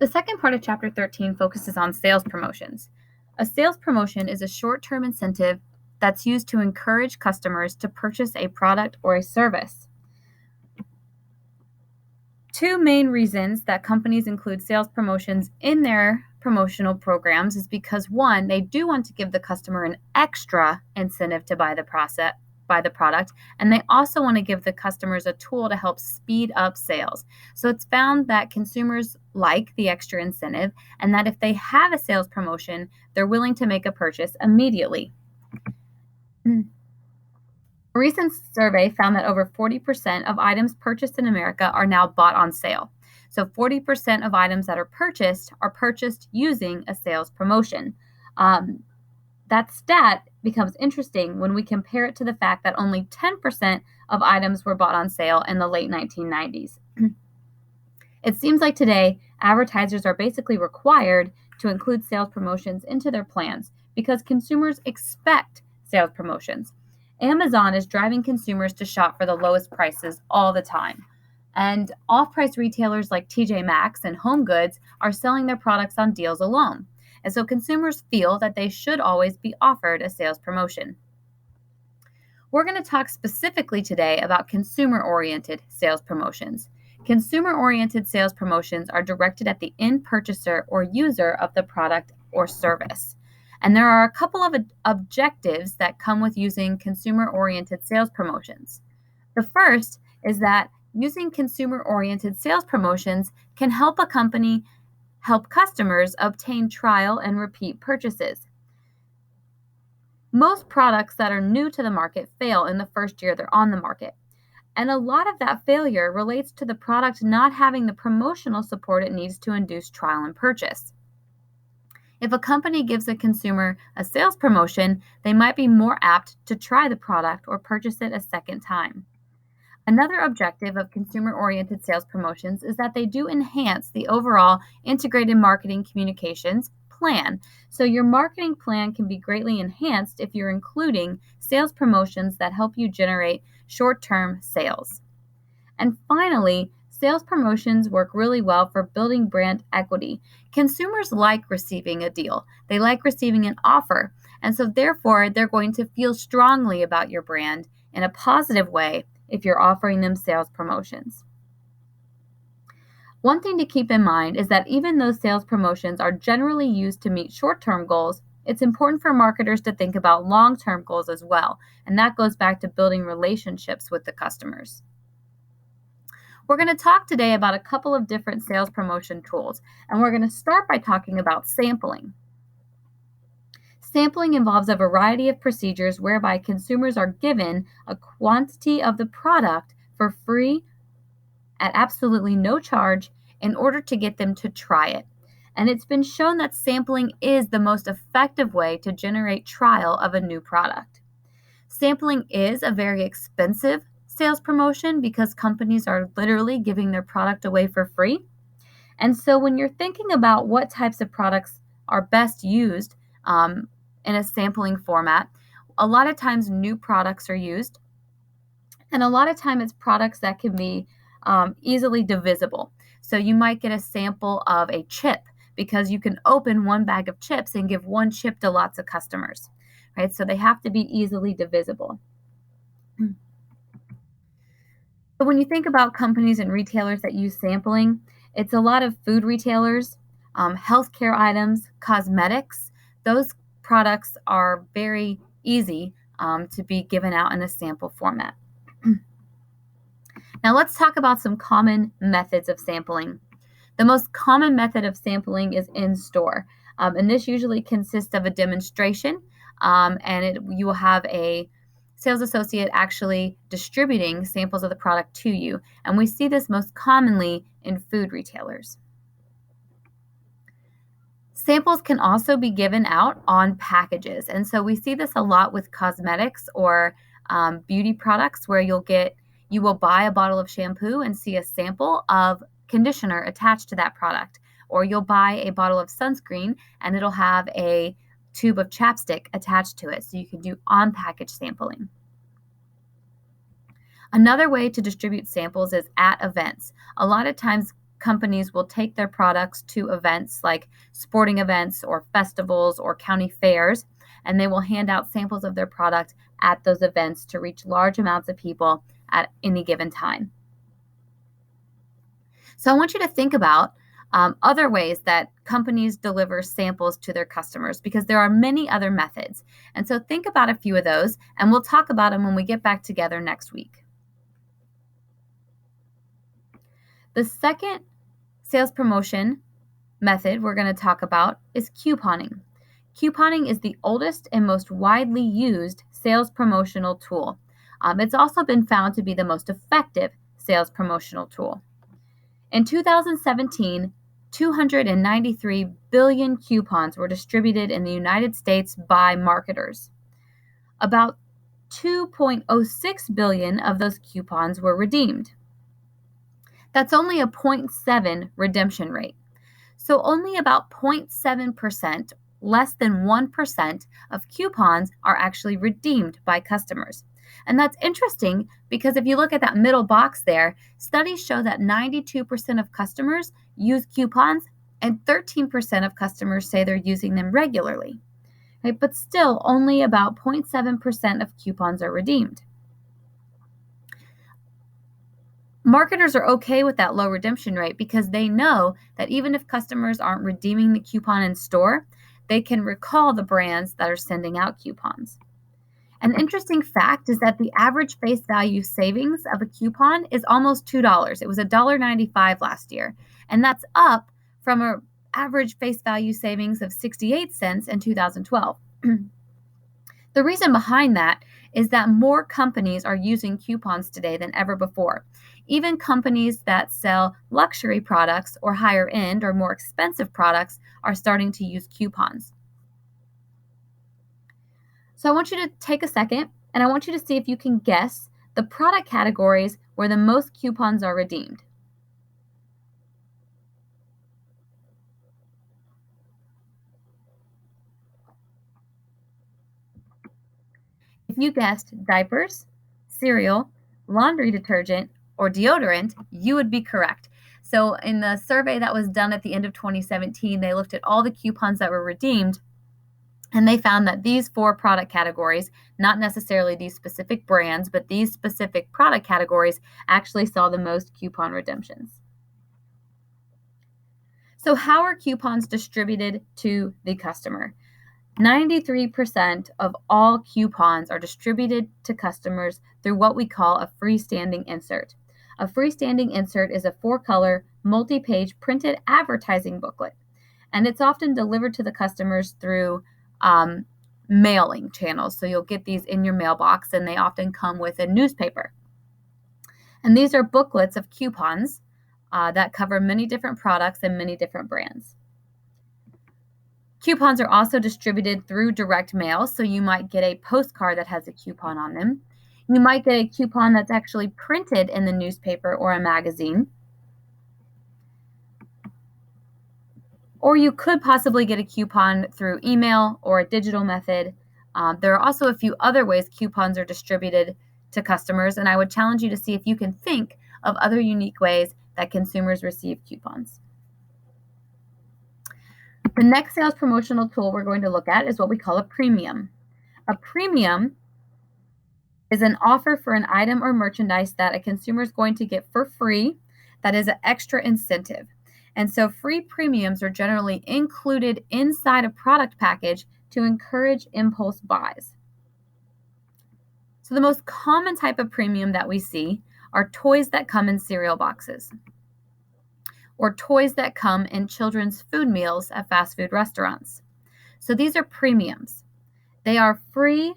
The second part of Chapter 13 focuses on sales promotions. A sales promotion is a short-term incentive that's used to encourage customers to purchase a product or a service. Two main reasons that companies include sales promotions in their promotional programs is because, one, they do want to give the customer an extra incentive to buy the product, and they also want to give the customers a tool to help speed up sales. So it's found that consumers like the extra incentive, and that if they have a sales promotion, they're willing to make a purchase immediately. A recent survey found that over 40% of items purchased in America are now bought on sale. So 40% of items that are purchased using a sales promotion. That stat becomes interesting when we compare it to the fact that only 10% of items were bought on sale in the late 1990s. It seems like today, advertisers are basically required to include sales promotions into their plans because consumers expect sales promotions. Amazon is driving consumers to shop for the lowest prices all the time. And off-price retailers like TJ Maxx and HomeGoods are selling their products on deals alone. And so consumers feel that they should always be offered a sales promotion. We're going to talk specifically today about consumer-oriented sales promotions. Consumer-oriented sales promotions are directed at the end purchaser or user of the product or service. And there are a couple of objectives that come with using consumer-oriented sales promotions. The first is that using consumer-oriented sales promotions can help a company help customers obtain trial and repeat purchases. Most products that are new to the market fail in the first year they're on the market. And a lot of that failure relates to the product not having the promotional support it needs to induce trial and purchase. If a company gives a consumer a sales promotion, they might be more apt to try the product or purchase it a second time. Another objective of consumer-oriented sales promotions is that they do enhance the overall integrated marketing communications plan. So your marketing plan can be greatly enhanced if you're including sales promotions that help you generate short-term sales. And finally, sales promotions work really well for building brand equity. Consumers like receiving a deal. They like receiving an offer. And so therefore, they're going to feel strongly about your brand in a positive way if you're offering them sales promotions. One thing to keep in mind is that even though sales promotions are generally used to meet short-term goals, it's important for marketers to think about long-term goals as well. And that goes back to building relationships with the customers. We're going to talk today about a couple of different sales promotion tools, and we're going to start by talking about sampling. Sampling involves a variety of procedures whereby consumers are given a quantity of the product for free at absolutely no charge in order to get them to try it. And it's been shown that sampling is the most effective way to generate trial of a new product. Sampling is a very expensive sales promotion because companies are literally giving their product away for free. And so when you're thinking about what types of products are best used in a sampling format, a lot of times new products are used. And a lot of time it's products that can be easily divisible. So you might get a sample of a chip because you can open one bag of chips and give one chip to lots of customers, right? So they have to be easily divisible. But when you think about companies and retailers that use sampling, it's a lot of food retailers, healthcare items, cosmetics. Those products are very easy to be given out in a sample format. Now let's talk about some common methods of sampling. The most common method of sampling is in-store, and this usually consists of a demonstration, and you will have a sales associate actually distributing samples of the product to you, and we see this most commonly in food retailers. Samples can also be given out on packages, and so we see this a lot with cosmetics or beauty products where you will buy a bottle of shampoo and see a sample of conditioner attached to that product, or you'll buy a bottle of sunscreen and it'll have a tube of chapstick attached to it, so you can do on-package sampling. Another way to distribute samples is at events. A lot of times companies will take their products to events like sporting events or festivals or county fairs, and they will hand out samples of their product at those events to reach large amounts of people at any given time. So I want you to think about other ways that companies deliver samples to their customers, because there are many other methods. And so think about a few of those, and we'll talk about them when we get back together next week. The second sales promotion method we're going to talk about is couponing. Couponing is the oldest and most widely used sales promotional tool. It's also been found to be the most effective sales promotional tool. In 2017, 293 billion coupons were distributed in the United States by marketers. About 2.06 billion of those coupons were redeemed. That's only a 0.7 redemption rate. So only about 0.7%, less than 1% of coupons are actually redeemed by customers. And that's interesting because if you look at that middle box there, studies show that 92% of customers use coupons and 13% of customers say they're using them regularly. Right? But still, only about 0.7% of coupons are redeemed. Marketers are okay with that low redemption rate because they know that even if customers aren't redeeming the coupon in store, they can recall the brands that are sending out coupons. An interesting fact is that the average face value savings of a coupon is almost $2. It was $1.95 last year, and that's up from an average face value savings of 68 cents in 2012. The reason behind that is that more companies are using coupons today than ever before. Even companies that sell luxury products or higher end or more expensive products are starting to use coupons. So I want you to take a second and I want you to see if you can guess the product categories where the most coupons are redeemed. If you guessed diapers, cereal, laundry detergent, or deodorant, you would be correct. So in the survey that was done at the end of 2017, they looked at all the coupons that were redeemed, and they found that these 4 product categories, not necessarily these specific brands, but these specific product categories actually saw the most coupon redemptions. So how are coupons distributed to the customer? 93% of all coupons are distributed to customers through what we call a freestanding insert. A freestanding insert is a 4-color, multi-page printed advertising booklet, and it's often delivered to the customers through mailing channels. So you'll get these in your mailbox, and they often come with a newspaper. And these are booklets of coupons that cover many different products and many different brands. Coupons are also distributed through direct mail, so you might get a postcard that has a coupon on them. You might get a coupon that's actually printed in the newspaper or a magazine. Or you could possibly get a coupon through email or a digital method. There are also a few other ways coupons are distributed to customers, and I would challenge you to see if you can think of other unique ways that consumers receive coupons. The next sales promotional tool we're going to look at is what we call a premium. A premium is an offer for an item or merchandise that a consumer is going to get for free that is an extra incentive. And so free premiums are generally included inside a product package to encourage impulse buys. So the most common type of premium that we see are toys that come in cereal boxes, or toys that come in children's food meals at fast food restaurants. So these are premiums. They are free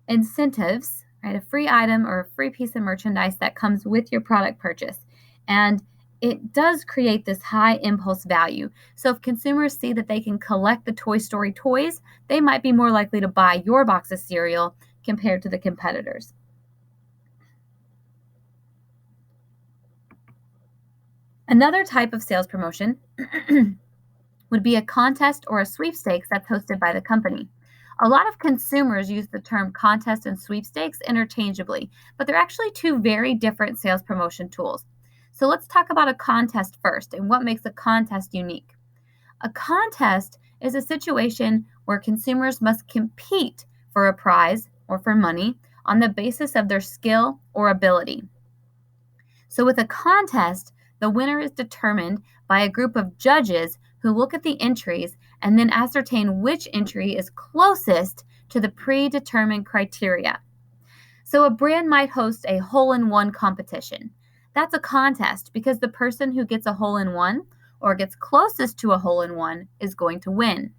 incentives, right? A free item or a free piece of merchandise that comes with your product purchase. And it does create this high impulse value. So if consumers see that they can collect the Toy Story toys, they might be more likely to buy your box of cereal compared to the competitors. Another type of sales promotion would be a contest or a sweepstakes that's hosted by the company. A lot of consumers use the term contest and sweepstakes interchangeably, but they're actually 2 very different sales promotion tools. So let's talk about a contest first and what makes a contest unique. A contest is a situation where consumers must compete for a prize or for money on the basis of their skill or ability. So, with a contest, the winner is determined by a group of judges who look at the entries and then ascertain which entry is closest to the predetermined criteria. So, a brand might host a hole in one competition. That's a contest because the person who gets a hole in one or gets closest to a hole in one is going to win.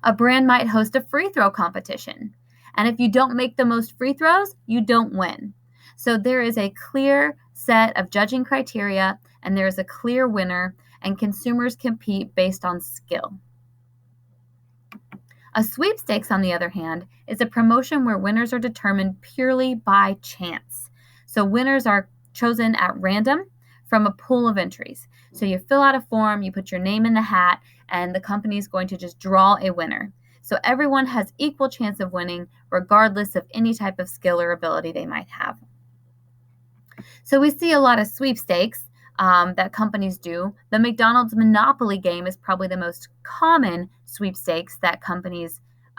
A brand might host a free throw competition. And if you don't make the most free throws, you don't win. So there is a clear set of judging criteria and there is a clear winner, and consumers compete based on skill. A sweepstakes, on the other hand, is a promotion where winners are determined purely by chance. So winners are chosen at random from a pool of entries. So you fill out a form, you put your name in the hat, and the company is going to just draw a winner. So everyone has equal chance of winning, regardless of any type of skill or ability they might have. So we see a lot of sweepstakes that companies do. The McDonald's Monopoly game is probably the most common sweepstakes that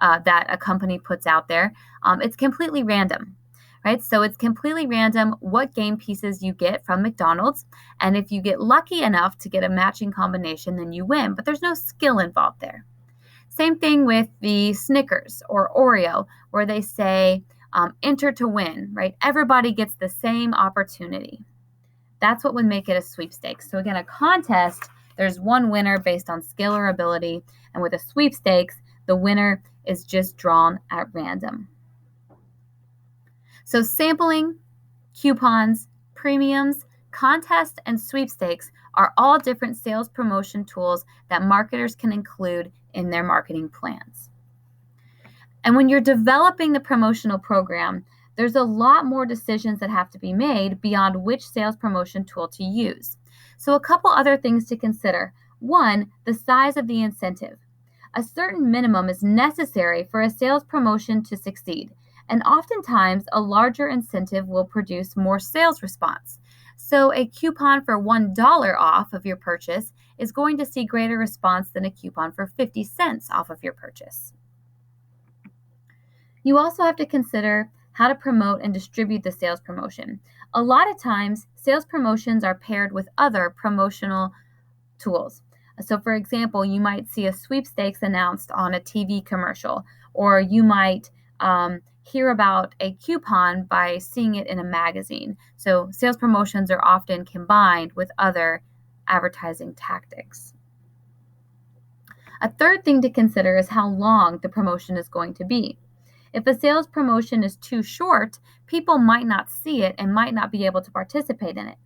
a company puts out there. It's completely random, right? So it's completely random what game pieces you get from McDonald's, and if you get lucky enough to get a matching combination, then you win. But there's no skill involved there. Same thing with the Snickers or Oreo, where they say enter to win, right? Everybody gets the same opportunity. That's what would make it a sweepstakes. So again, a contest, there's one winner based on skill or ability. And with a sweepstakes, the winner is just drawn at random. So sampling, coupons, premiums, contests, and sweepstakes are all different sales promotion tools that marketers can include in their marketing plans. And when you're developing the promotional program, there's a lot more decisions that have to be made beyond which sales promotion tool to use. So a couple other things to consider. One, the size of the incentive. A certain minimum is necessary for a sales promotion to succeed, and oftentimes a larger incentive will produce more sales response. So a coupon for $1 off of your purchase is going to see greater response than a coupon for 50 cents off of your purchase. You also have to consider how to promote and distribute the sales promotion. A lot of times, sales promotions are paired with other promotional tools. So, for example, you might see a sweepstakes announced on a TV commercial, or you might hear about a coupon by seeing it in a magazine. So, sales promotions are often combined with other advertising tactics. A third thing to consider is how long the promotion is going to be. If a sales promotion is too short, people might not see it and might not be able to participate in it.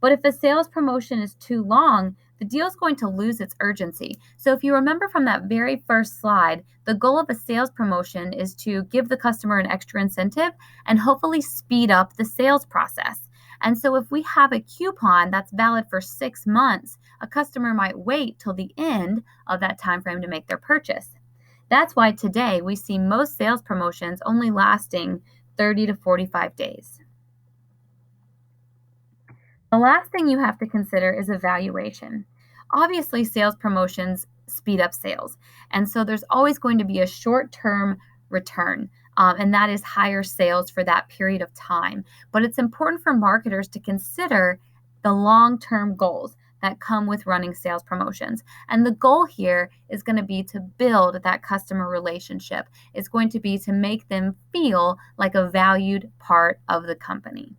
But if a sales promotion is too long, the deal is going to lose its urgency. So if you remember from that very first slide, the goal of a sales promotion is to give the customer an extra incentive and hopefully speed up the sales process. And so if we have a coupon that's valid for 6 months, a customer might wait till the end of that time frame to make their purchase. That's why today we see most sales promotions only lasting 30 to 45 days. The last thing you have to consider is evaluation. Obviously, sales promotions speed up sales, and so there's always going to be a short-term return, and that is higher sales for that period of time. But it's important for marketers to consider the long-term goals that come with running sales promotions. And the goal here is going to be to build that customer relationship. It's going to be to make them feel like a valued part of the company.